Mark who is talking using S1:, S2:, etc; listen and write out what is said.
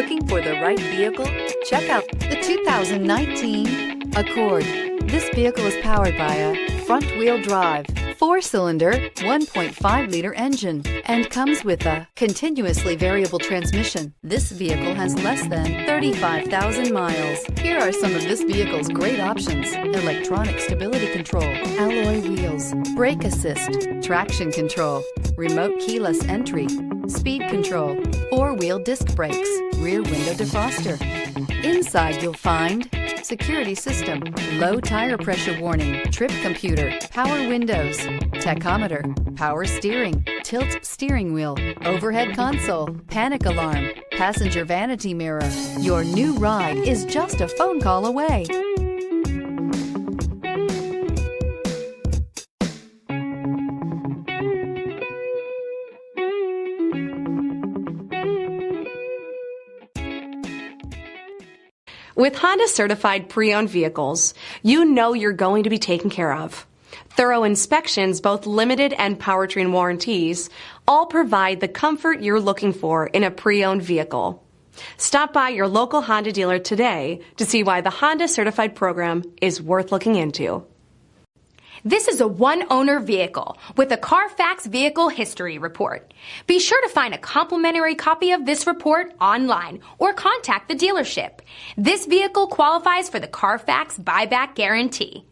S1: Looking for the right vehicle? Check out the 2019 Accord. This vehicle is powered by a front-wheel drive, 4-cylinder, 1.5-liter engine, and comes with a continuously variable transmission. This vehicle has less than 35,000 miles. Here are some of this vehicle's great options: electronic stability control, alloy wheels, brake assist, traction control, remote keyless entry, speed control, 4-wheel disc brakes, rear window defroster. Inside you'll find security system, low tire pressure warning, trip computer, power windows, tachometer, power steering, tilt steering wheel, overhead console, panic alarm, passenger vanity mirror. Your new ride is just a phone call away.
S2: With Honda certified pre-owned vehicles, you know you're going to be taken care of. Thorough inspections, both limited and powertrain warranties, all provide the comfort you're looking for in a pre-owned vehicle. Stop by your local Honda dealer today to see why the Honda certified program is worth looking into.
S3: This is a one-owner vehicle with a CARFAX Vehicle History Report. Be sure to find a complimentary copy of this report online or contact the dealership. This vehicle qualifies for the CARFAX Buyback Guarantee.